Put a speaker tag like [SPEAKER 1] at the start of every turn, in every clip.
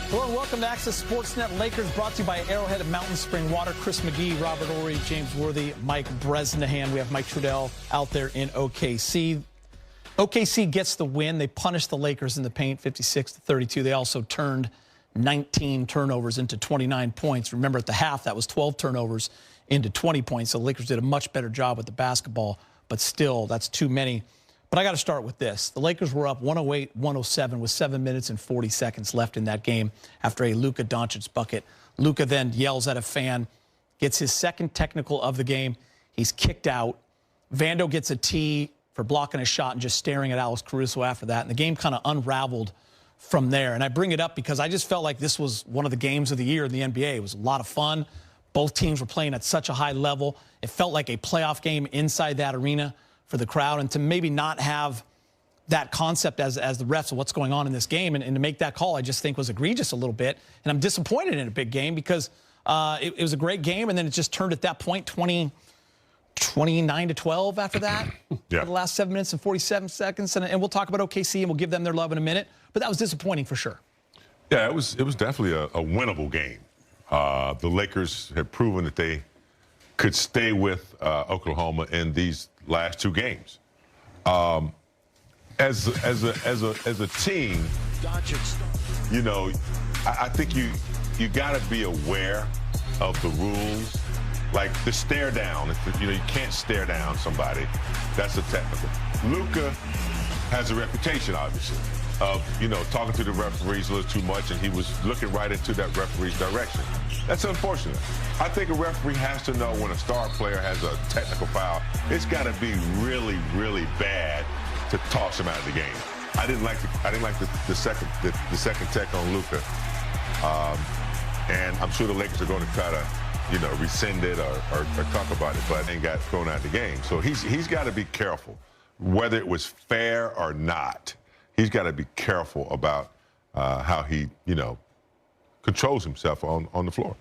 [SPEAKER 1] Hello and welcome to Access Sportsnet. Lakers brought to you by Arrowhead and Mountain Spring Water. Chris McGee, Robert Horry, James Worthy, Mike Bresnahan. We have Mike Trudell out there in OKC. OKC gets the win. They punished the Lakers in the paint, 56-32. They also turned 19 turnovers into 29 points. Remember, at the half, that was 12 turnovers into 20 points. So the Lakers did a much better job with the basketball, but still, that's too many. But I got to start with this. The Lakers were up 108-107 with 7 minutes and 40 seconds left in that game after a Luka Dončić bucket. Luka then yells at a fan, gets his second technical of the game. He's kicked out. Vando gets a tee for blocking a shot and just staring at Alex Caruso after that. And the game kind of unraveled from there. And I bring it up because I just felt like this was one of the games of the year in the NBA. It was a lot of fun. Both teams were playing at such a high level. It felt like a playoff game inside that arena for the crowd, and to maybe not have that concept as the refs of what's going on in this game and to make that call, I just think was egregious a little bit. And I'm disappointed in a big game because it was a great game, and then it just turned at that point 29-12 after that for the last 7 minutes and 47 seconds. And we'll talk about OKC, and we'll give them their love in a minute. But that was disappointing for sure.
[SPEAKER 2] Yeah, it was definitely a winnable game. The Lakers have proven that they could stay with Oklahoma in these last two games. As a team, you know, I think you got to be aware of the rules. Like the stare down, you know, you can't stare down somebody. That's a technical. Luka has a reputation, obviously, of, you know, talking to the referees a little too much, and he was looking right into that referee's direction. That's unfortunate. I think a referee has to know when a star player has a technical foul. It's got to be really, really bad to toss him out of the game. I didn't like the second tech on Luka, and I'm sure the Lakers are going to try to, you know, rescind it or talk about it, but ain't got thrown out of the game. So he's got to be careful, whether it was fair or not. He's got to be careful about how he, you know, controls himself on the floor.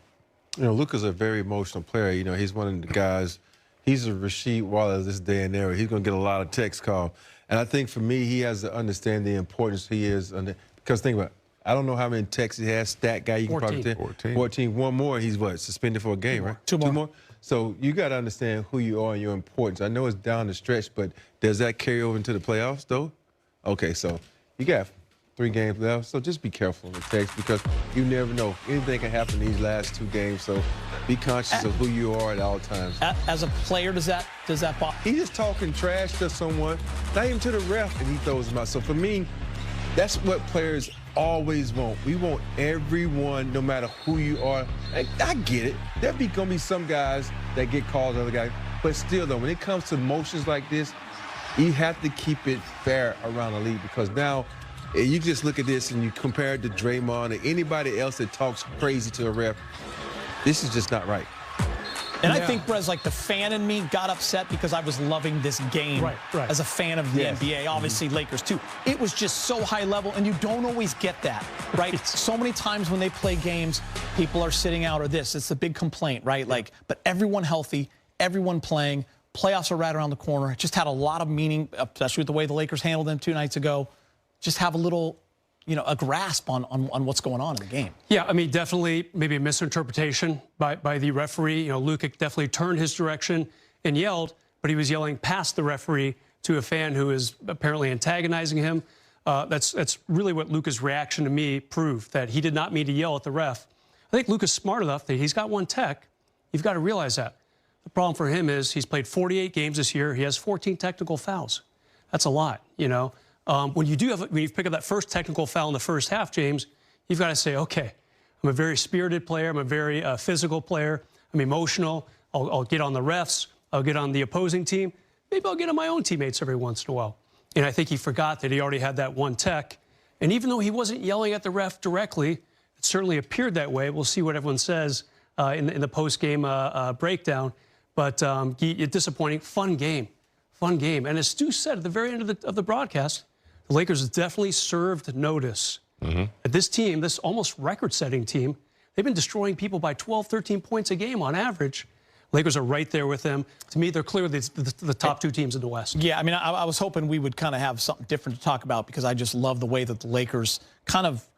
[SPEAKER 3] You know, Luka's a very emotional player. You know, he's one of the guys, he's a Rasheed Wallace this day and era. He's going to get a lot of text calls. And I think for me, he has to understand the importance he is. Because think about it, I don't know how many texts he has, stat guy, you can
[SPEAKER 1] 14.
[SPEAKER 3] probably tell. 14. One more, he's what, suspended for a game, right?
[SPEAKER 1] Two more.
[SPEAKER 3] So you got to understand who you are and your importance. I know it's down the stretch, but does that carry over into the playoffs, though? Okay, so you got 3 games left, so just be careful in the text because you never know. Anything can happen in these last 2 games, so be conscious of who you are at all times.
[SPEAKER 1] As a player, does that bother?
[SPEAKER 3] He's just talking trash to someone, not even to the ref, and he throws him out. So for me, that's what players always want. We want everyone, no matter who you are. I get it. There'll be going to be some guys that get called other guys, but still, though, when it comes to motions like this, you have to keep it fair around the league because now you just look at this and you compare it to Draymond or anybody else that talks crazy to a ref. This is just not right.
[SPEAKER 1] And I think, Brez, like the fan in me got upset because I was loving this game as a fan of the NBA. Obviously, Lakers too. It was just so high level, and you don't always get that, right? So many times when they play games, people are sitting out or this. It's the big complaint, right? Like, but everyone healthy, everyone playing. Playoffs are right around the corner. It just had a lot of meaning, especially with the way the Lakers handled them 2 nights ago. Just have a little, you know, a grasp on what's going on in the game.
[SPEAKER 4] Yeah, I mean, definitely maybe a misinterpretation by the referee. You know, Luka definitely turned his direction and yelled, but he was yelling past the referee to a fan who is apparently antagonizing him. That's really what Luka's reaction to me proved, that he did not mean to yell at the ref. I think Luka's smart enough that he's got 1 tech. You've got to realize that. The problem for him is he's played 48 games this year. He has 14 technical fouls. That's a lot, you know. When you pick up that first technical foul in the first half, James, you've got to say, okay, I'm a very spirited player. I'm a very physical player. I'm emotional. I'll get on the refs. I'll get on the opposing team. Maybe I'll get on my own teammates every once in a while. And I think he forgot that he already had that 1 tech. And even though he wasn't yelling at the ref directly, it certainly appeared that way. We'll see what everyone says in the post-game breakdown. But disappointing. Fun game. And as Stu said at the very end of the broadcast, the Lakers definitely served notice. That this team, this almost record-setting team, they've been destroying people by 12, 13 points a game on average. Lakers are right there with them. To me, they're clearly the top 2 teams in the West.
[SPEAKER 1] Yeah, I mean, I was hoping we would kind of have something different to talk about because I just love the way that the Lakers kind of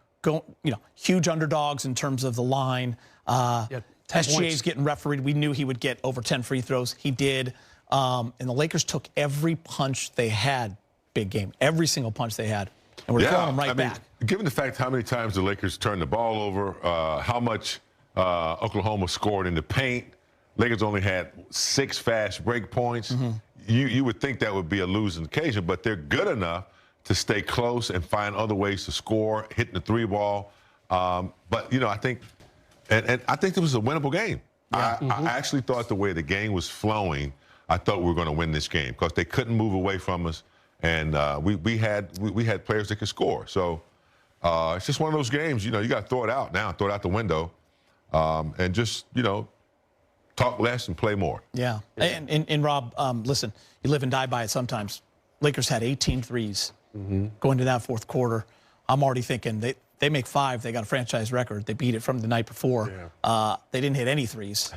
[SPEAKER 1] huge underdogs in terms of the line. SGA's getting refereed. We knew he would get over 10 free throws. He did. And the Lakers took every punch they had, big game, every single punch they had. And we're throwing them right back.
[SPEAKER 2] Given the fact how many times the Lakers turned the ball over, how much Oklahoma scored in the paint, Lakers only had 6 fast break points. You would think that would be a losing occasion, but they're good enough to stay close and find other ways to score, hitting the 3-ball. But, I think and I think it was a winnable game. I actually thought the way the game was flowing, I thought we were going to win this game because they couldn't move away from us, and we had players that could score. So it's just one of those games. You got to throw it out now, throw it out the window, and just talk less and play more.
[SPEAKER 1] Yeah. And Rob, listen, you live and die by it sometimes. Lakers had 18 threes going to that fourth quarter. I'm already thinking they make 5, they got a franchise record. They beat it from the night before. They didn't hit any threes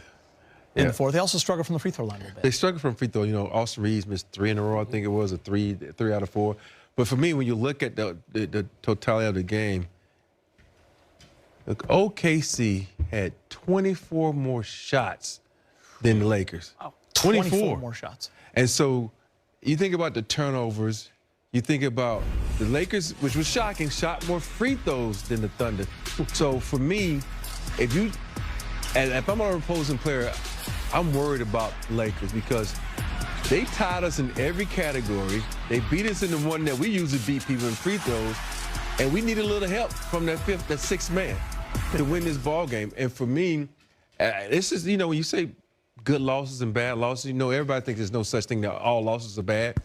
[SPEAKER 1] in the fourth. They also struggled from the free throw line a little bit.
[SPEAKER 3] They struggled from free throw. Austin Reeves missed 3 in a row, I think it was, or 3 out of 4. But for me, when you look at the totality of the game, look, OKC had 24 more shots than the Lakers.
[SPEAKER 1] Oh, 24 more shots.
[SPEAKER 3] And so you think about the turnovers, you think about the Lakers, which was shocking, shot more free throws than the Thunder. So for me, if I'm an opposing player, I'm worried about the Lakers because they tied us in every category. They beat us in the one that we usually beat people in free throws, and we need a little help from that 6th man to win this ball game. And for me, this is, when you say good losses and bad losses, everybody thinks there's no such thing that all losses are bad.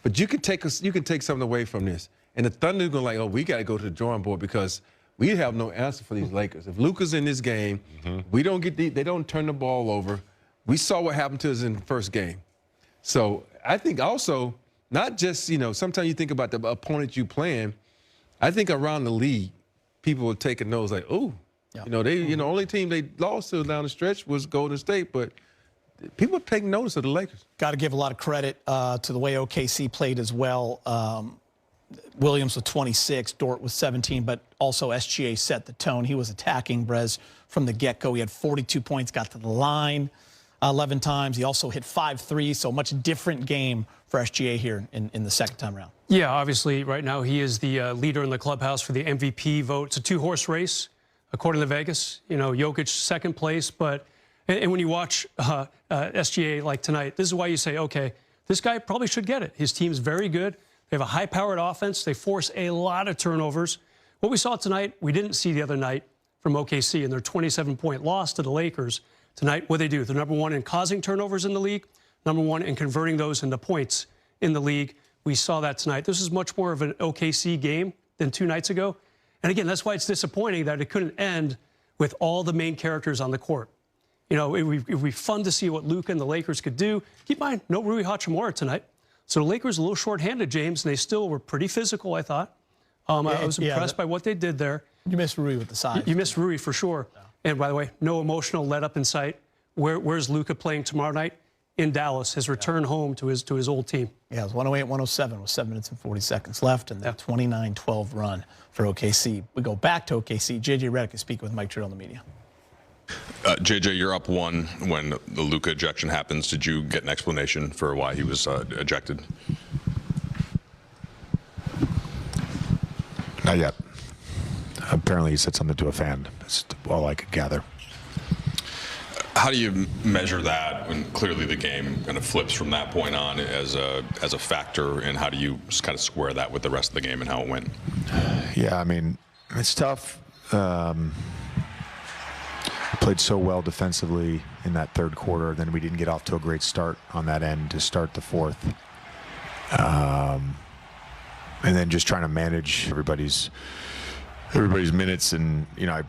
[SPEAKER 3] But you can take something away from this. And the Thunder going like, we got to go to the drawing board because we have no answer for these Lakers. If Luka's in this game, we don't they don't turn the ball over. We saw what happened to us in the first game. So I think also, not just, sometimes you think about the opponent you playing, I think around the league, people will take a nose like, oh, the only team they lost to down the stretch was Golden State, but people take notice of the Lakers.
[SPEAKER 1] Got to give a lot of credit to the way OKC played as well. Williams with 26, Dort with 17, but also SGA set the tone. He was attacking Brez from the get-go. He had 42 points, got to the line 11 times. He also hit 5 threes, so much different game for SGA here in the second time around.
[SPEAKER 4] Yeah, obviously right now he is the leader in the clubhouse for the MVP vote. It's a 2-horse race, according to Vegas. Jokic second place, but and when you watch SGA like tonight, this is why you say, okay, this guy probably should get it. His team's very good. They have a high-powered offense. They force a lot of turnovers. What we saw tonight, we didn't see the other night from OKC in their 27-point loss to the Lakers. Tonight, what they do, they're number 1 in causing turnovers in the league, number 1 in converting those into points in the league. We saw that tonight. This is much more of an OKC game than 2 nights ago. And again, that's why it's disappointing that it couldn't end with all the main characters on the court. It would be fun to see what Luka and the Lakers could do. Keep in mind, no Rui Hachimura tonight. So the Lakers a little short-handed, James, and they still were pretty physical, I thought. I was impressed by what they did there.
[SPEAKER 1] You missed Rui with the size.
[SPEAKER 4] You missed Rui for sure. Yeah. And by the way, no emotional let-up in sight. Where's Luka playing tomorrow night? In Dallas, his return home to his old team.
[SPEAKER 1] Yeah, it was 108-107 with 7 minutes and 40 seconds left, and the 29-12 run for OKC. We go back to OKC. JJ Redick is speaking with Mike Trudell in the media.
[SPEAKER 5] JJ, you're up 1 when the Luka ejection happens. Did you get an explanation for why he was ejected?
[SPEAKER 6] Not yet. Apparently he said something to a fan. That's all I could gather.
[SPEAKER 5] How do you measure that when clearly the game kind of flips from that point on as a factor, and how do you just kind of square that with the rest of the game and how it went?
[SPEAKER 6] Yeah, I mean, it's tough. Played so well defensively in that third quarter, then we didn't get off to a great start on that end to start the fourth. And then just trying to manage everybody's minutes, and I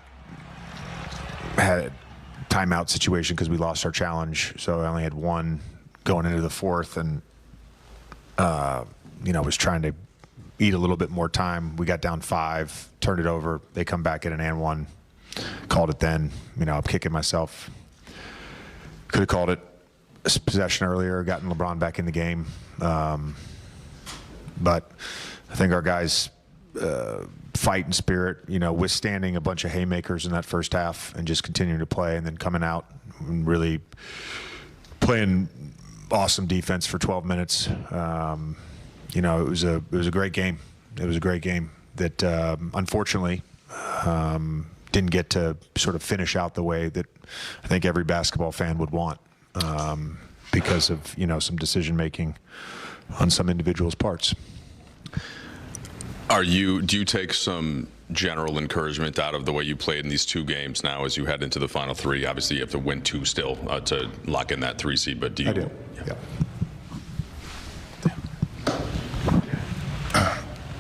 [SPEAKER 6] had a timeout situation because we lost our challenge, so I only had 1 going into the fourth, and was trying to eat a little bit more time. We got down 5, turned it over. They come back at an and 1. Called it then. I'm kicking myself. Could have called it a possession earlier, gotten LeBron back in the game. But I think our guys fight and spirit, you know, withstanding a bunch of haymakers in that first half and just continuing to play, and then coming out and really playing awesome defense for 12 minutes. You know, it was a great game. It was a great game that unfortunately didn't get to sort of finish out the way that I think every basketball fan would want, because of, you know, some decision making on some individuals' parts.
[SPEAKER 5] Do you take some general encouragement out of the way you played in these 2 games now as you head into the final 3? Obviously, you have to win 2 still to lock in that 3 seed, but do you?
[SPEAKER 6] I do. Yeah.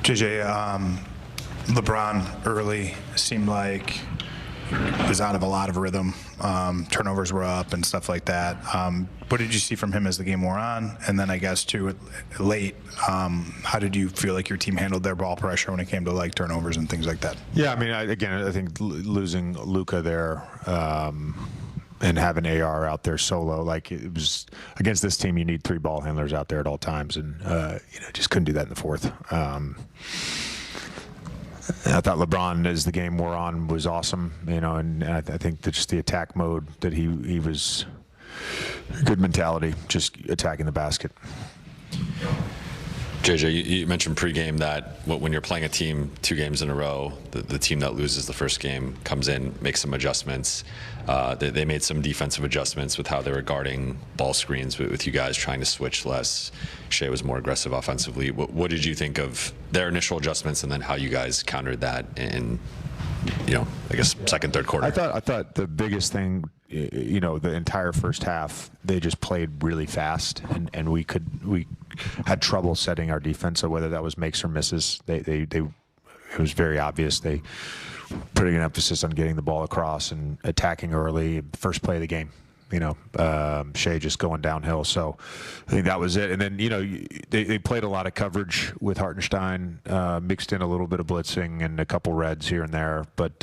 [SPEAKER 7] JJ, LeBron early seemed like he was out of a lot of rhythm. Turnovers were up and stuff like that. What did you see from him as the game wore on? And then I guess too, late, how did you feel like your team handled their ball pressure when it came to like turnovers and things like that?
[SPEAKER 6] Yeah, I mean, I think losing Luka there and having AR out there solo, like, it was against this team, you need 3 ball handlers out there at all times, and you know, just couldn't do that in the fourth. I thought LeBron, as the game wore on, was awesome, you know, and I think that just the attack mode that he was, good mentality, just attacking the basket.
[SPEAKER 8] JJ, you mentioned pregame that when you're playing a team 2 games in a row, the team that loses the first game comes in, makes some adjustments. They made some defensive adjustments with how they were guarding ball screens with you guys trying to switch less. Shea was more aggressive offensively. What did you think of their initial adjustments, and then how you guys countered that in, you know, I guess second, third quarter?
[SPEAKER 6] I thought the biggest thing, you know, the entire first half, they just played really fast, and we had trouble setting our defense. So whether that was makes or misses, it was very obvious. They putting an emphasis on getting the ball across and attacking early. First play of the game, you know, Shea just going downhill. So I think that was it. And then, you know, they played a lot of coverage with Hartenstein, mixed in a little bit of blitzing and a couple reds here and there. But,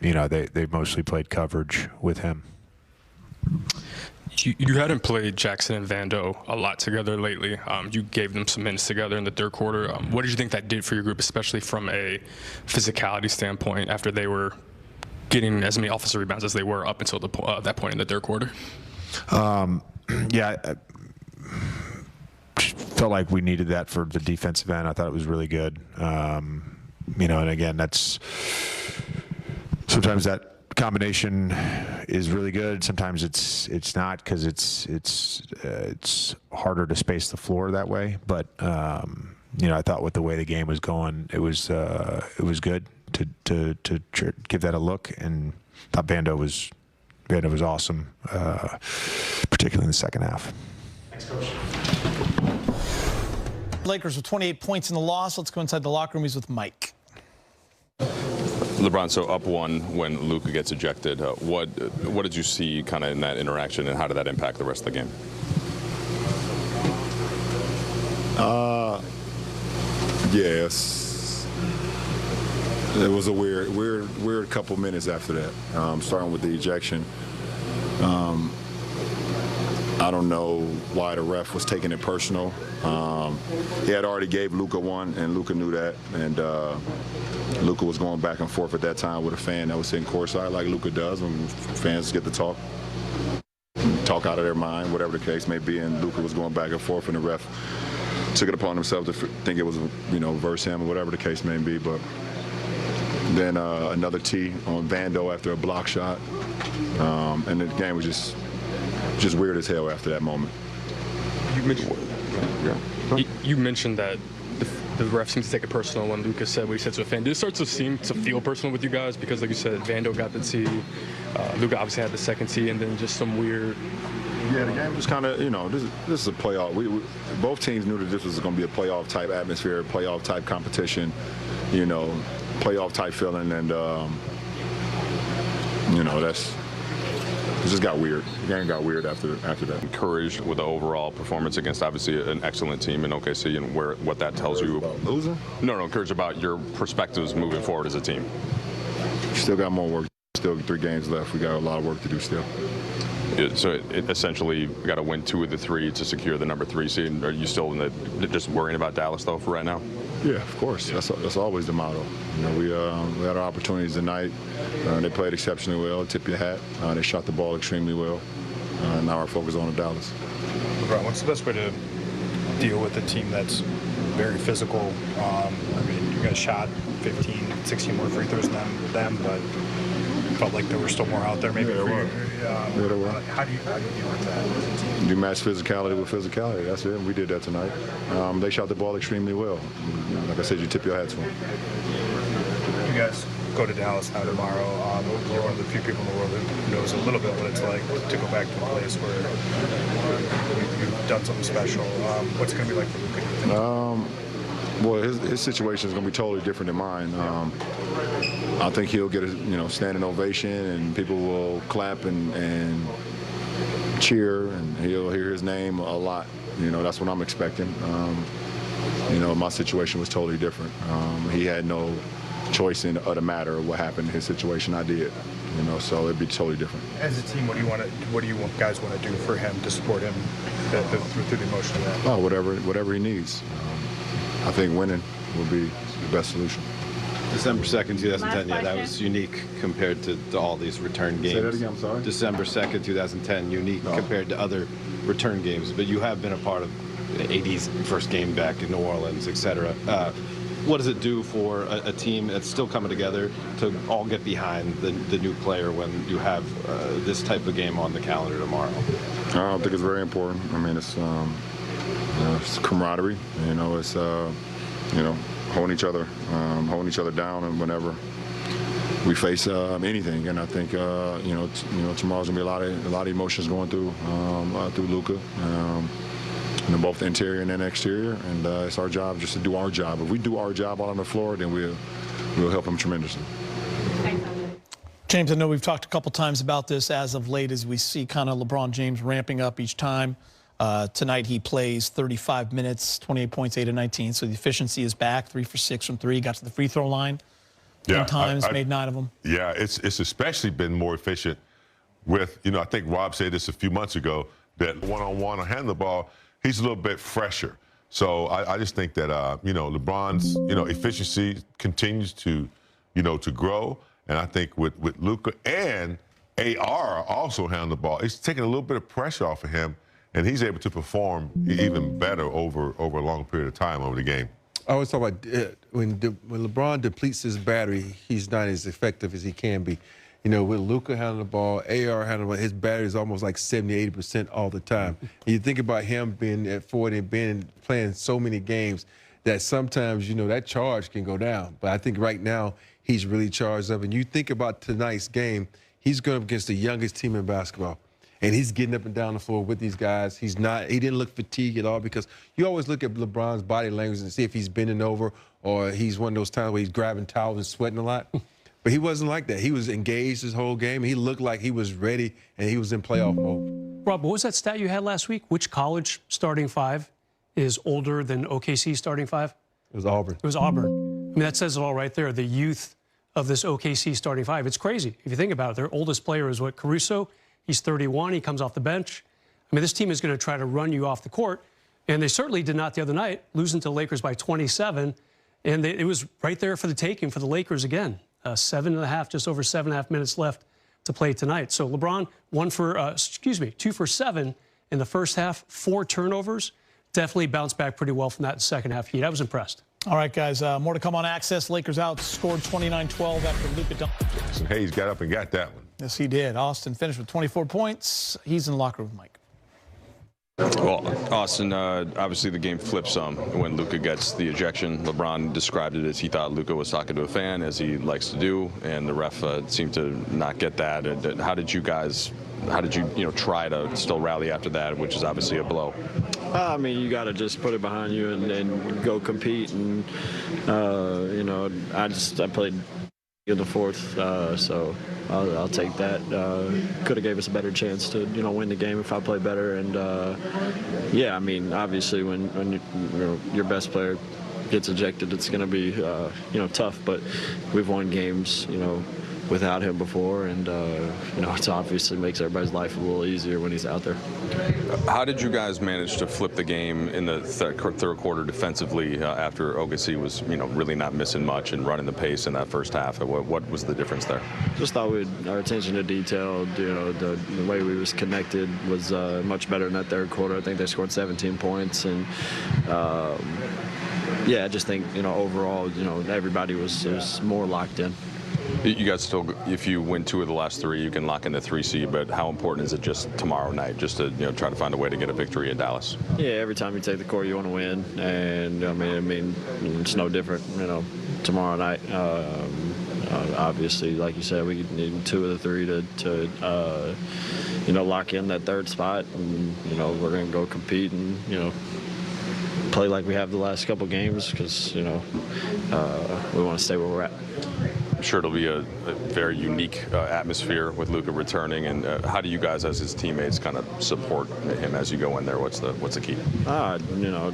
[SPEAKER 6] you know, they mostly played coverage with him.
[SPEAKER 9] You hadn't played Jackson and Vando a lot together lately. You gave them some minutes together in the third quarter. What did you think that did for your group, especially from a physicality standpoint, after they were getting as many offensive rebounds as they were up until that point in the third quarter?
[SPEAKER 6] Yeah, I felt like we needed that for the defensive end. I thought it was really good. You know, and again, that's sometimes that combination is really good. Sometimes it's not, because it's harder to space the floor that way. But you know, I thought with the way the game was going, it was good to give that a look, and thought Vando was awesome, particularly in the second half.
[SPEAKER 1] Thanks, Coach. Lakers with 28 points in the loss. Let's go inside the locker room. He's with Mike.
[SPEAKER 5] LeBron, so up 1 when Luka gets ejected. What did you see kind of in that interaction, and how did that impact the rest of the game?
[SPEAKER 10] Yes, it was a weird couple minutes after that, starting with the ejection. I don't know why the ref was taking it personal. He had already gave Luka one, and Luka knew that. And Luka was going back and forth at that time with a fan that was sitting courtside, like Luka does when fans get to talk out of their mind, whatever the case may be. And Luka was going back and forth, and the ref took it upon himself to think it was, you know, verse him or whatever the case may be. But then another tee on Vando after a block shot, and the game was just weird as hell after that moment.
[SPEAKER 9] You mentioned that the ref seems to take it personal when Luka said what he said to a fan. Did it start to seem to feel personal with you guys? Because, like you said, Vando got the tee, Luka obviously had the second tee, and then just some weird.
[SPEAKER 10] Yeah, the game was kind of, you know, this is a playoff. We both teams knew that this was going to be a playoff type atmosphere, playoff type competition, you know, playoff type feeling, and you know, it just got weird. The game got weird after that.
[SPEAKER 5] Encouraged with the overall performance against obviously an excellent team in OKC, and what that tells you
[SPEAKER 10] about losing?
[SPEAKER 5] No, encouraged about your perspectives moving forward as a team.
[SPEAKER 10] Still got more work. Still 3 games left. We got a lot of work to do still.
[SPEAKER 5] So it essentially got to win 2 of the 3 to secure the number 3 seed. Are you still just worrying about Dallas though for right now?
[SPEAKER 10] Yeah, of course. That's always the motto. You know, we had our opportunities tonight. They played exceptionally well. Tip your hat. They shot the ball extremely well. Now our focus on the Dallas.
[SPEAKER 7] LeBron, what's the best way to deal with a team that's very physical? I mean, you guys shot 15, 16 more free throws than them, but felt like there were still more out there. Maybe
[SPEAKER 10] there were.
[SPEAKER 7] How do you deal with that?
[SPEAKER 10] You match physicality with physicality. That's it. We did that tonight. They shot the ball extremely well. Like I said, you tip your hats for them.
[SPEAKER 7] You guys go to Dallas now tomorrow. You're one of the few people in the world who knows a little bit what it's like to go back to a place where you've done something special. What's it going to be like for Luka?
[SPEAKER 10] Well, his situation is going to be totally different than mine. I think he'll get a standing ovation, and people will clap and cheer, and he'll hear his name a lot. That's what I'm expecting. My situation was totally different. He had no choice in the matter of what happened in his situation. I did. So it'd be totally different.
[SPEAKER 7] As a team, what do you guys want to do for him to support him through the emotion of that?
[SPEAKER 10] Oh, whatever he needs. I think winning will be the best solution.
[SPEAKER 11] December 2nd, 2010, yeah, that was unique compared to all these return games.
[SPEAKER 10] Say that again, I'm sorry?
[SPEAKER 11] December 2nd, 2010, unique compared to other return games. But you have been a part of AD's first game back in New Orleans, etc. What does it do for a team that's still coming together to all get behind the new player when you have this type of game on the calendar tomorrow?
[SPEAKER 10] I think it's very important. I mean, it's camaraderie. It's holding each other down, and whenever we face anything. And I think tomorrow's gonna be a lot of emotions going through Luka. Both the interior and the exterior, and it's our job just to do our job. If we do our job out on the floor, then we'll help them tremendously.
[SPEAKER 1] James, I know we've talked a couple times about this as of late, as we see kind of LeBron James ramping up each time. Tonight he plays 35 minutes, 28 points, 8 of 19. So the efficiency is back, 3 for 6 from 3. Got to the free throw line 10 times, made 9 of them. Yeah, it's especially been more efficient with, I think Rob said this a few months ago, that one-on-one or hand the ball, he's a little bit fresher. So I just think that, LeBron's, efficiency continues to, to grow. And I think with Luka and AR also handling the ball, it's taking a little bit of pressure off of him, and he's able to perform even better over a long period of time over the game.
[SPEAKER 3] I always talk about when LeBron depletes his battery, he's not as effective as he can be. With Luka handling the ball, AR handling the ball, his battery is almost like 70, 80% all the time. And you think about him being at 40 and playing so many games that sometimes, that charge can go down. But I think right now he's really charged up. And you think about tonight's game, he's going up against the youngest team in basketball. And he's getting up and down the floor with these guys. He didn't look fatigued at all, because you always look at LeBron's body language and see if he's bending over or he's one of those times where he's grabbing towels and sweating a lot. But he wasn't like that. He was engaged his whole game. He looked like he was ready, and he was in playoff mode.
[SPEAKER 4] Rob, what was that stat you had last week? Which college starting 5 is older than OKC starting 5?
[SPEAKER 3] It was Auburn.
[SPEAKER 4] It was Auburn. I mean, that says it all right there, the youth of this OKC starting 5. It's crazy. If you think about it, their oldest player is what, Caruso? He's 31. He comes off the bench. I mean, this team is going to try to run you off the court, and they certainly did not the other night, losing to the Lakers by 27, and it was right there for the taking for the Lakers again. 7.5, just over 7.5 minutes left to play tonight. So LeBron, 2 for 7 in the first half, 4 turnovers. Definitely bounced back pretty well from that second half heat. I was impressed.
[SPEAKER 1] All right, guys, more to come on Access. Lakers outscored 29-12 after Luka Doncic.
[SPEAKER 2] Hayes got up and got that one.
[SPEAKER 1] Yes, he did. Austin finished with 24 points. He's in the locker room with Mike.
[SPEAKER 5] Well, Austin, obviously the game flips when Luka gets the ejection. LeBron described it as he thought Luka was talking to a fan, as he likes to do, and the ref seemed to not get that. How did you try to still rally after that, which is obviously a blow?
[SPEAKER 12] I mean, you got to just put it behind you and go compete. And I played in the fourth, so I'll take that. Could have gave us a better chance to win the game if I played better. And yeah, I mean, obviously when your best player gets ejected, it's going to be tough. But we've won games without him before, and you know, it obviously makes everybody's life a little easier when he's out there.
[SPEAKER 5] How did you guys manage to flip the game in the third quarter defensively after OKC was, you know, really not missing much and running the pace in that first half? What was the difference there?
[SPEAKER 12] Just thought our attention to detail, you know, the way we was connected was much better in that third quarter. I think they scored 17 points, and yeah, I just think, you know, overall, you know, everybody was more locked in.
[SPEAKER 5] You guys still, if you win 2 of the last 3, you can lock in the 3 seed, but how important is it just tomorrow night, just to, you know, try to find a way to get a victory in Dallas?
[SPEAKER 12] Yeah, every time you take the court, you want to win, and I mean, it's no different, you know, tomorrow night. Obviously, like you said, we need 2 of the 3 to you know, lock in that 3rd spot, and, you know, we're going to go compete and, you know, play like we have the last couple games, because, you know, we want to stay where we're at.
[SPEAKER 5] I'm sure it'll be a very unique atmosphere with Luka returning, and how do you guys as his teammates kind of support him as you go in there? What's the key?
[SPEAKER 12] You know,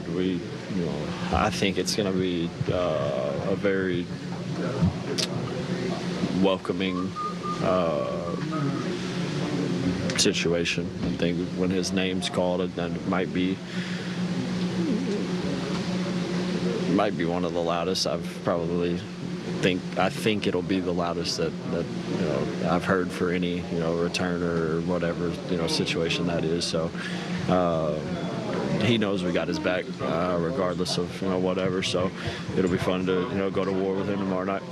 [SPEAKER 12] I think it's going to be a very welcoming situation. I think when his name's called, it might be one of the loudest. I think it'll be the loudest that you know, I've heard for any, you know, return or whatever, you know, situation that is. So he knows we got his back regardless of, you know, whatever. So it'll be fun to, you know, go to war with him tomorrow night.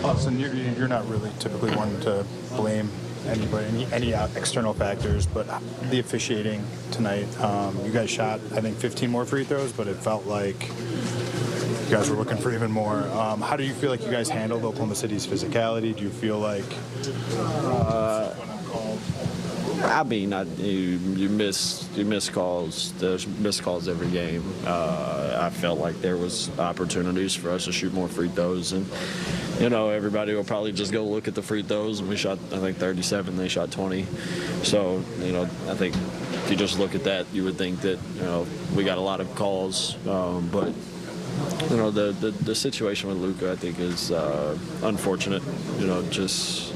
[SPEAKER 7] Austin, you're not really typically one to blame anybody, any external factors, but the officiating tonight, you guys shot, I think, 15 more free throws, but it felt like you guys were looking for even more. How do you feel like you guys handled Oklahoma City's physicality? Do you feel like
[SPEAKER 12] I mean, you miss calls. There's missed calls every game. I felt like there was opportunities for us to shoot more free throws, and you know, everybody will probably just go look at the free throws, and we shot, I think, 37. They shot 20. So, you know, I think if you just look at that, you would think that, you know, we got a lot of calls, but you know, the situation with Luka, I think, is unfortunate. You know, just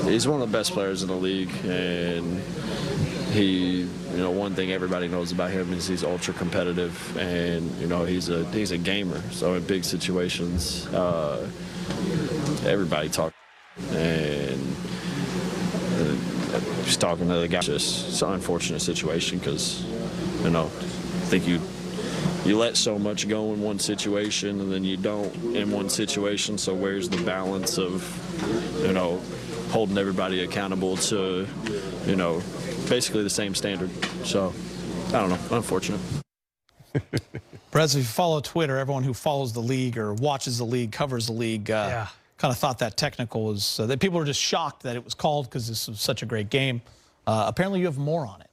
[SPEAKER 12] he's one of the best players in the league, and he, you know, one thing everybody knows about him is he's ultra competitive, and you know, he's a gamer. So in big situations, everybody talks, and just talking to the guy, just it's an unfortunate situation because, you know, I think you let so much go in one situation, and then you don't in one situation. So where's the balance of, you know, holding everybody accountable to, you know, basically the same standard? So, I don't know, unfortunate.
[SPEAKER 1] Brez, if you follow Twitter, everyone who follows the league or watches the league, covers the league, kind of thought that technical was, that people were just shocked that it was called because this was such a great game. Apparently you have more on it.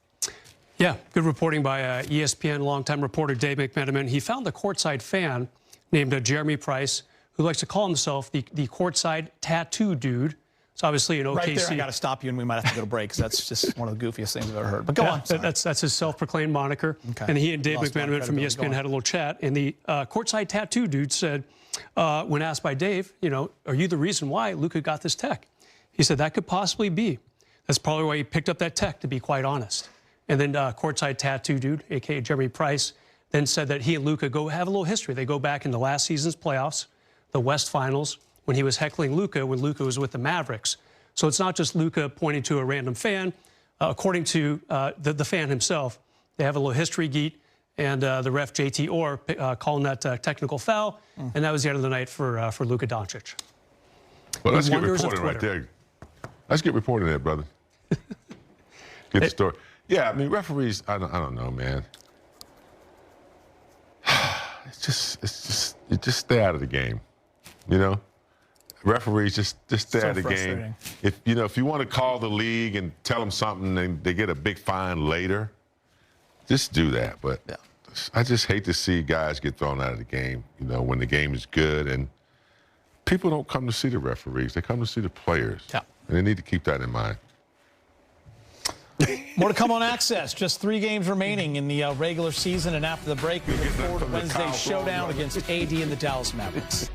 [SPEAKER 4] Yeah, good reporting by ESPN longtime reporter Dave McMenamin. He found a courtside fan named Jeremy Price, who likes to call himself the courtside tattoo dude. It's obviously an OKC.
[SPEAKER 1] Right there, I got to stop you, and we might have to go to break, because that's just one of the goofiest things I've ever heard. But go on.
[SPEAKER 4] That's his self-proclaimed moniker. Okay. And he and Dave McMenamin from ESPN had a little chat. And the courtside tattoo dude said, when asked by Dave, you know, are you the reason why Luka got this tech? He said that could possibly be. That's probably why he picked up that tech, to be quite honest. And then courtside tattoo dude, a.k.a. Jeremy Price, then said that he and Luka have a little history. They go back into last season's playoffs, the West Finals, when he was heckling Luka when Luka was with the Mavericks. So it's not just Luka pointing to a random fan. According to the fan himself, they have a little history geek, and the ref, JT Orr, calling that technical foul, and that was the end of the night for Luka Doncic.
[SPEAKER 2] Well, let's get reported right there. Let's get reported there, brother. Get the story. Yeah, I mean, referees, I don't know, man. It's just stay out of the game, you know? Referees, just stay out of the game. If you want to call the league and tell them something and they get a big fine later, just do that. But I just hate to see guys get thrown out of the game, you know, when the game is good. And people don't come to see the referees. They come to see the players. Yeah. And they need to keep that in mind.
[SPEAKER 1] More to come on Access. Just 3 games remaining in the regular season, and after the break, we look forward to Wednesday's showdown against AD and the Dallas Mavericks.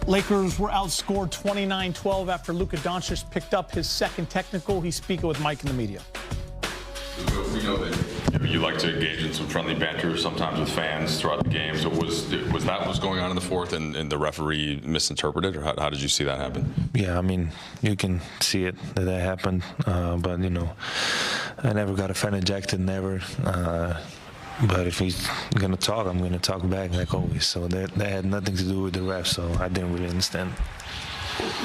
[SPEAKER 1] Lakers were outscored 29-12 after Luka Doncic picked up his second technical. He's speaking with Mike in the media.
[SPEAKER 5] Luka, we know that you like to engage in some friendly banter sometimes with fans throughout the game. So was that what was going on in the fourth and the referee misinterpreted, or how did you see that happen?
[SPEAKER 13] Yeah, I mean, you can see it that happened, but you know, I never got a fan ejected, never. But if he's gonna talk, I'm gonna talk back like always. So that had nothing to do with the ref. So I didn't really understand.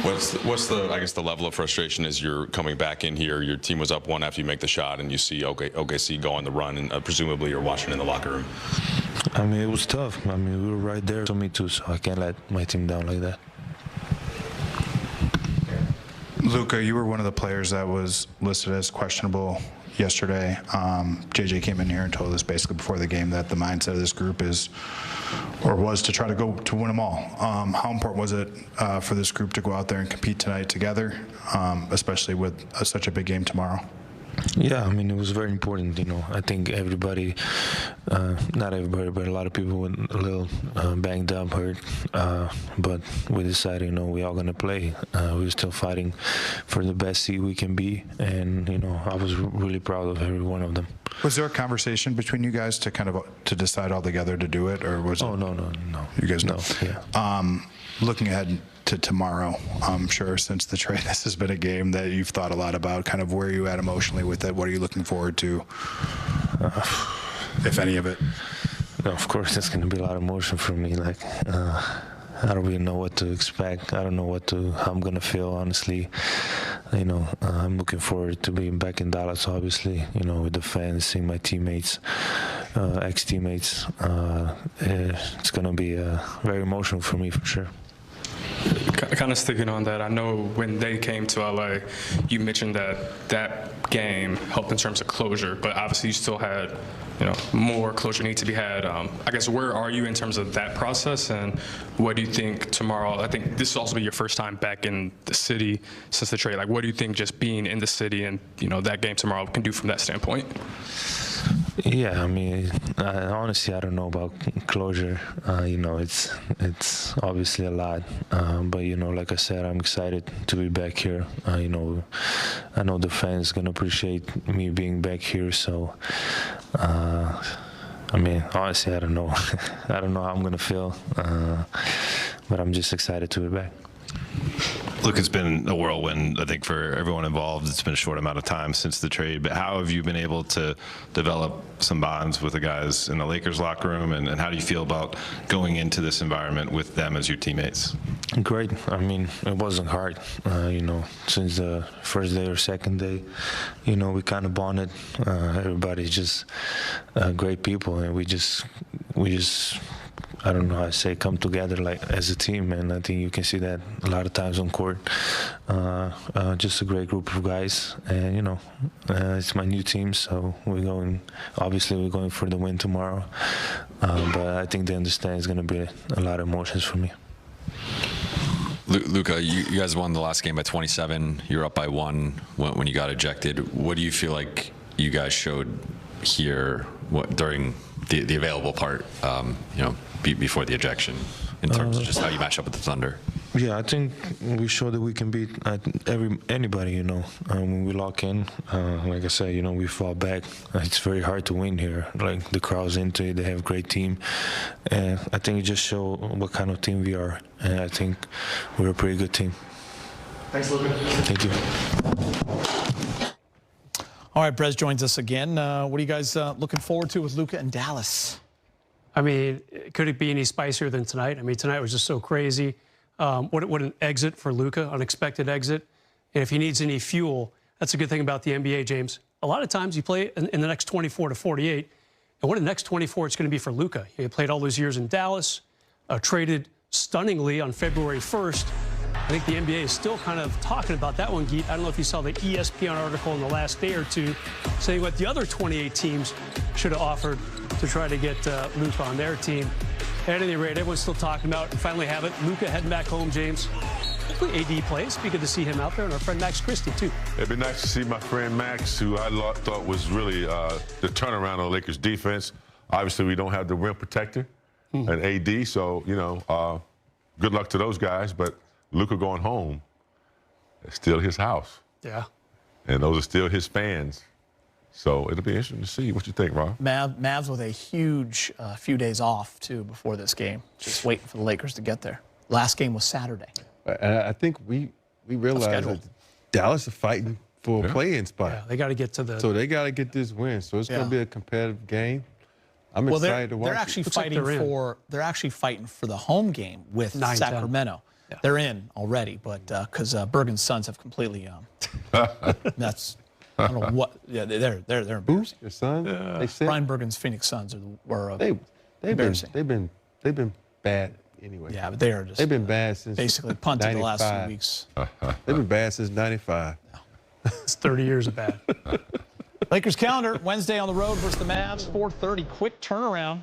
[SPEAKER 5] What's the I guess the level of frustration as you're coming back in here? Your team was up 1 after you make the shot, and you see OKC go on the run, and presumably you're watching in the locker room.
[SPEAKER 13] I mean, it was tough. I mean, we were right there to me too, so I can't let my team down like that.
[SPEAKER 7] Luka, you were one of the players that was listed as questionable yesterday. JJ came in here and told us basically before the game that the mindset of this group was to try to go to win them all. How important was it for this group to go out there and compete tonight together, especially with such a big game tomorrow?
[SPEAKER 13] Yeah, I mean, it was very important, you know. I think everybody, not everybody, but a lot of people were a little banged up, hurt. But we decided, you know, we're all going to play. We were still fighting for the best seed we can be. And, you know, I was really proud of every one of them.
[SPEAKER 7] Was there a conversation between you guys to decide all together to do it? Or was
[SPEAKER 13] no.
[SPEAKER 7] You guys know?
[SPEAKER 13] No, yeah.
[SPEAKER 7] Looking ahead to tomorrow, I'm sure since the trade, this has been a game that you've thought a lot about. Kind of where are you at emotionally with it? What are you looking forward to, if any of it?
[SPEAKER 13] No, of course, there's going to be a lot of emotion for me. Like, I don't really know what to expect. I don't know how I'm going to feel, honestly. You know, I'm looking forward to being back in Dallas, obviously, you know, with the fans, seeing my teammates, ex-teammates. It's going to be very emotional for me, for sure.
[SPEAKER 9] Kind of sticking on that, I know when they came to LA, you mentioned that game helped in terms of closure, but obviously you still had, you know, more closure need to be had. I guess where are you in terms of that process, and what do you think tomorrow? I think this will also be your first time back in the city since the trade. Like, what do you think just being in the city and, you know, that game tomorrow can do from that standpoint?
[SPEAKER 13] Yeah, I mean, honestly, I don't know about closure. You know, it's obviously a lot, but you know, like I said, I'm excited to be back here. You know, I know the fans gonna appreciate me being back here. So, I mean, honestly, I don't know. I don't know how I'm gonna feel, but I'm just excited to be back.
[SPEAKER 14] Look, it's been a whirlwind, I think, for everyone involved. It's been a short amount of time since the trade, but how have you been able to develop some bonds with the guys in the Lakers locker room, and how do you feel about going into this environment with them as your teammates?
[SPEAKER 13] Great. I mean, it wasn't hard. You know, since the first day or second day, you know, we kind of bonded. Everybody's just great people, and we just I don't know how to say, come together like as a team, and I think you can see that a lot of times on court. Just a great group of guys, and you know, it's my new team, so we're going for the win tomorrow. But I think they understand it's going to be a lot of emotions for me.
[SPEAKER 8] Luka, you guys won the last game by 27. You're up by 1 when you got ejected. What do you feel like you guys showed here during the available part, you know, before the ejection, in terms of just how you match up with the Thunder?
[SPEAKER 13] Yeah, I think we showed that we can beat anybody, you know. When we lock in, like I said, you know, we fall back. It's very hard to win here. Like, the crowd's into it. They have a great team. And I think it just shows what kind of team we are. And I think we're a pretty good team.
[SPEAKER 1] Thanks, Luka.
[SPEAKER 13] Thank you.
[SPEAKER 1] All right, Brez joins us again. What are you guys looking forward to with Luka and Dallas?
[SPEAKER 4] I mean, could it be any spicier than tonight? I mean, tonight was just so crazy. What an exit for Luka, unexpected exit. And if he needs any fuel, that's a good thing about the NBA, James. A lot of times you play in the next 24 to 48, and what the next 24 it's going to be for Luka. He played all those years in Dallas, traded stunningly on February 1st. I think the NBA is still kind of talking about that one, Geet. I don't know if you saw the ESPN article in the last day or two saying what the other 28 teams should have offered to try to get Luka on their team. At any rate, everyone's still talking about, finally have it, Luka heading back home, James. Hopefully AD plays. Be good to see him out there, and our friend Max Christie, too.
[SPEAKER 2] It'd be nice to see my friend Max, who I thought was really the turnaround on the Lakers defense. Obviously, we don't have the rim protector and AD, so, you know, good luck to those guys. But Luka going home, it's still his house.
[SPEAKER 4] Yeah.
[SPEAKER 2] And those are still his fans. So it'll be interesting to see. What you think, Rob?
[SPEAKER 1] Mavs with a huge few days off, too, before this game. Just waiting for the Lakers to get there. Last game was Saturday.
[SPEAKER 3] I think we realize that Dallas is fighting for a play-in spot.
[SPEAKER 4] Yeah, they got to get to the...
[SPEAKER 3] So they got to get this win. So it's going to be a competitive game. I'm excited to watch
[SPEAKER 1] they're actually
[SPEAKER 3] it.
[SPEAKER 1] fighting they're actually fighting for the home game with Sacramento. Yeah. They're in already, but because Bergen's Suns have completely that's I don't know what. Yeah, they're embarrassing.
[SPEAKER 3] Your son? They said
[SPEAKER 1] Brian Bergen's Phoenix Suns were
[SPEAKER 3] they've
[SPEAKER 1] embarrassing.
[SPEAKER 3] They've been bad anyway.
[SPEAKER 1] Yeah, but they are just
[SPEAKER 3] they've been bad since
[SPEAKER 1] basically punted
[SPEAKER 3] 95.
[SPEAKER 1] the last 2 weeks.
[SPEAKER 3] They've been bad since '95.
[SPEAKER 4] It's 30 years of bad.
[SPEAKER 1] Lakers calendar, Wednesday on the road versus the Mavs, 4:30, quick turnaround.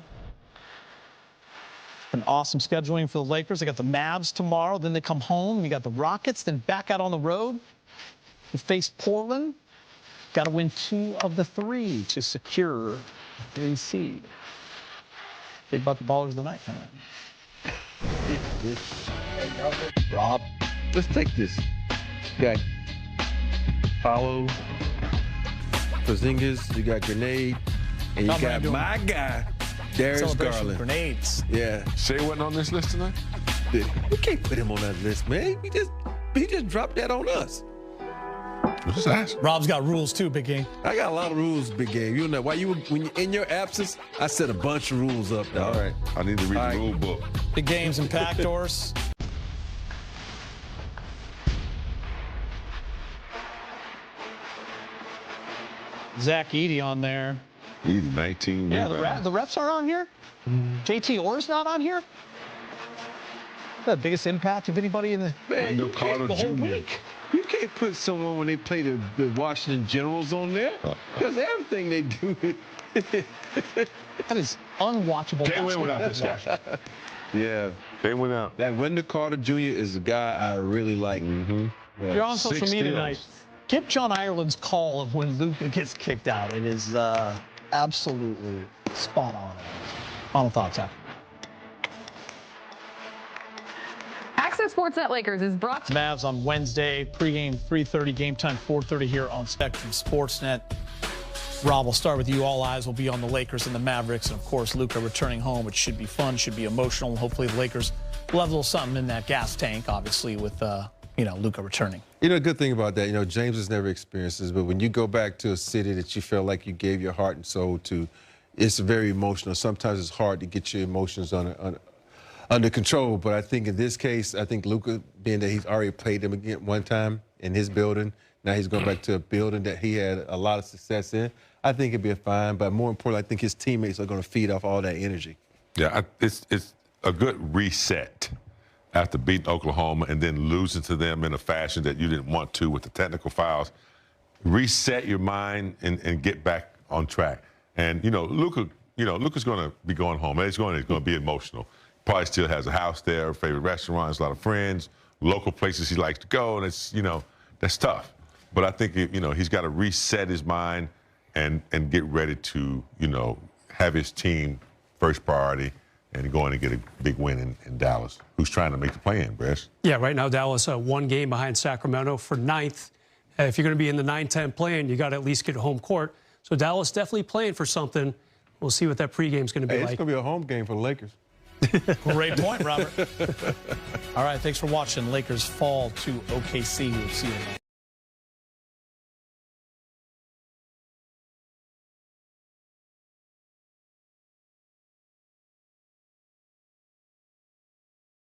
[SPEAKER 1] An awesome scheduling for the Lakers. They got the Mavs tomorrow, then they come home. You got the Rockets, then back out on the road. You face Portland. Got to win 2 of the 3 to secure the seed. Big bucket ballers tonight.
[SPEAKER 3] Rob, let's take this guy. Follow Porzingis, you got Grenade, and you got my guy, Darius Garland.
[SPEAKER 1] Grenades.
[SPEAKER 3] Yeah.
[SPEAKER 2] Shea wasn't on this list tonight?
[SPEAKER 3] We can't put him on that list, man. He just dropped that on us.
[SPEAKER 2] Just ask.
[SPEAKER 1] Rob's got rules too, Big Game.
[SPEAKER 3] I got a lot of rules, Big Game. You know, when you're in your absence, I set a bunch of rules up there.
[SPEAKER 2] All right. I need to read the rule book.
[SPEAKER 1] Big Games and Packdoors. Zach Edey on there.
[SPEAKER 2] Edey, 19.
[SPEAKER 1] Yeah, the refs aren't on here. JT Orr's not on here. The biggest impact of anybody in the whole week.
[SPEAKER 3] You can't put someone when they play the Washington Generals on there. Because everything they do.
[SPEAKER 1] That is unwatchable.
[SPEAKER 2] Can't win without this guy.
[SPEAKER 3] Yeah.
[SPEAKER 2] Can't win out.
[SPEAKER 3] That Wendell Carter Jr. is a guy I really like.
[SPEAKER 1] If you're on social media tonight, get John Ireland's call of when Luka gets kicked out. It is absolutely spot on. Final thoughts after.
[SPEAKER 15] Access Sportsnet Lakers is brought to
[SPEAKER 1] Mavs on Wednesday, pregame 3:30, game time 4:30 here on Spectrum Sportsnet. Rob, we'll start with you. All eyes will be on the Lakers and the Mavericks, and of course, Luka returning home. It should be fun, should be emotional. Hopefully, the Lakers will have a little something in that gas tank, obviously, with Luka returning.
[SPEAKER 3] You know, a good thing about that, James has never experienced this, but when you go back to a city that you felt like you gave your heart and soul to, it's very emotional. Sometimes it's hard to get your emotions under control, but I think in this case, I think Luka, being that he's already played them again one time in his building, now he's going back to a building that he had a lot of success in. I think it'd be fine, but more importantly, I think his teammates are going to feed off all that energy.
[SPEAKER 2] Yeah, it's a good reset after beating Oklahoma and then losing to them in a fashion that you didn't want to with the technical fouls. Reset your mind and get back on track. And, Luka's going to be going home. It's going to be emotional. Probably still has a house there, favorite restaurants, a lot of friends, local places he likes to go, and it's, that's tough. But I think, he's got to reset his mind and get ready to, have his team first priority and go in and get a big win in Dallas. Who's trying to make the play-in, Bress?
[SPEAKER 4] Yeah, right now Dallas 1 game behind Sacramento for 9th. If you're going to be in the 9-10 play-in, you got to at least get home court. So Dallas definitely playing for something. We'll see what that pregame is going to be like.
[SPEAKER 3] It's going to be a home game for the Lakers.
[SPEAKER 1] Great point, Robert. All right, thanks for watching. Lakers fall to OKC. We'll see you tonight.